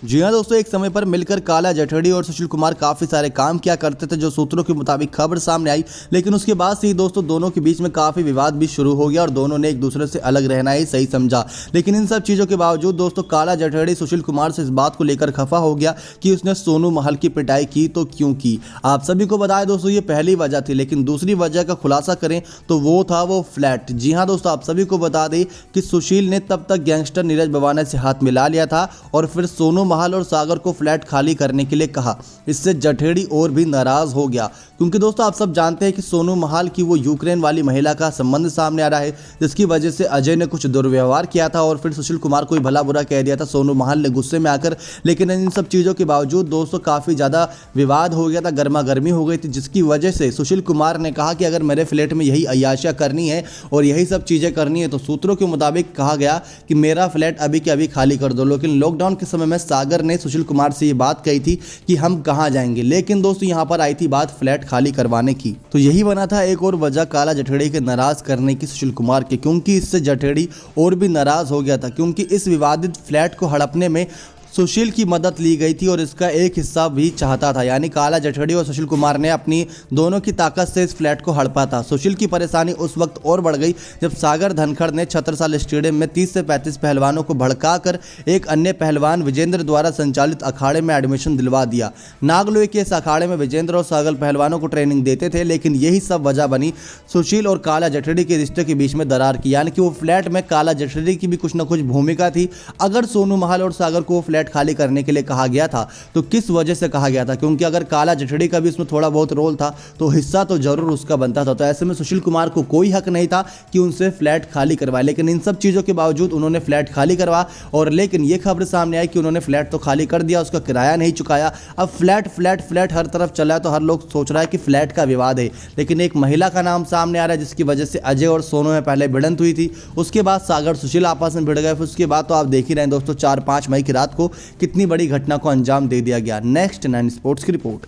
जी हाँ दोस्तों, एक समय पर मिलकर काला जठेड़ी और सुशील कुमार काफी सारे काम किया करते थे, जो सूत्रों के मुताबिक खबर सामने आई। लेकिन उसके बाद से ही दोस्तों दोनों के बीच में काफी विवाद भी शुरू हो गया और दोनों ने एक दूसरे से अलग रहना ही सही समझा। लेकिन इन सब चीजों के बावजूद दोस्तों काला जठेड़ी सुशील कुमार से इस बात को लेकर खफा हो गया कि उसने सोनू महल की पिटाई की तो क्यों की। आप सभी को बताएं दोस्तों, ये पहली वजह थी, लेकिन दूसरी वजह का खुलासा करें तो वो था वो फ्लैट। जी हाँ दोस्तों, आप सभी को बता दें कि सुशील ने तब तक गैंगस्टर नीरज बवाना से हाथ मिला लिया था और फिर सोनू महल और सागर को फ्लैट खाली करने के लिए कहा। इससे जठेड़ी और भी नाराज हो गया, क्योंकि दोस्तों आप सब जानते हैं कि सोनू महल की वो यूक्रेन वाली महिला का संबंध सामने आ रहा है, जिसकी वजह से अजय ने कुछ दुर्व्यवहार किया था और फिर सुशील कुमार को भला बुरा कह दिया था सोनू महल ने गुस्से में आकर। लेकिन इन सब चीज़ों के बावजूद दोस्तों काफ़ी ज़्यादा विवाद हो गया था, गर्मा गर्मी हो गई थी, जिसकी वजह से सुशील कुमार ने कहा कि अगर मेरे फ्लैट में यही अय्याशियाँ करनी है और यही सब चीज़ें करनी है तो सूत्रों के मुताबिक कहा गया कि मेरा फ्लैट अभी के अभी खाली कर दो। लेकिन लॉकडाउन के समय में सागर ने सुशील कुमार से ये बात कही थी कि हम कहाँ जाएंगे, लेकिन दोस्तों यहाँ पर आई थी बात फ्लैट खाली करवाने की। तो यही बना था एक और वजह काला जठेड़ी के नाराज करने की सुशील कुमार के, क्योंकि इससे जठेड़ी और भी नाराज हो गया था, क्योंकि इस विवादित फ्लैट को हड़पने में सुशील की मदद ली गई थी और इसका एक हिस्सा भी चाहता था। यानी काला जठेड़ी और सुशील कुमार ने अपनी दोनों की ताकत से इस फ्लैट को हड़पा था। सुशील की परेशानी उस वक्त और बढ़ गई जब सागर धनखड़ ने छत्रसाल स्टेडियम में 30 से 35 पहलवानों को भड़काकर एक अन्य पहलवान विजेंद्र द्वारा संचालित अखाड़े में एडमिशन दिलवा दिया। नागलोई के इस अखाड़े में विजेंद्र और सागर पहलवानों को ट्रेनिंग देते थे, लेकिन यही सब वजह बनी सुशील और काला जठेड़ी के रिश्ते के बीच में दरार की। यानी कि वो फ्लैट में काला जठेड़ी की भी कुछ ना कुछ भूमिका थी। अगर सोनू महल और सागर को फ्लैट खाली करने के लिए कहा गया था तो किस वजह से कहा गया था, क्योंकि अगर काला जठेड़ी का भी उसमें थोड़ा बहुत रोल था तो हिस्सा तो जरूर उसका बनता था। तो ऐसे में सुशील कुमार को कोई हक नहीं था कि उनसे फ्लैट खाली करवाए। लेकिन इन सब चीज़ों के बावजूद उन्होंने फ्लैट खाली करवा और लेकिन ये खबर सामने आई कि उन्होंने फ्लैट तो खाली कर दिया, उसका किराया नहीं चुकाया। अब फ्लैट फ्लैट फ्लैट हर तरफ चला है तो हर लोग सोच रहा है कि फ्लैट का विवाद है। लेकिन एक महिला का नाम सामने आ रहा है जिसकी वजह से अजय और सोनू में पहले भिड़ंत हुई थी, उसके बाद सागर सुशील आपस में भिड़ गए, फिर उसके बाद तो आप देख ही रहे हैं दोस्तों 4-5 मई की रात को कितनी बड़ी घटना को अंजाम दे दिया गया। नेक्स्ट 9 स्पोर्ट्स की रिपोर्ट।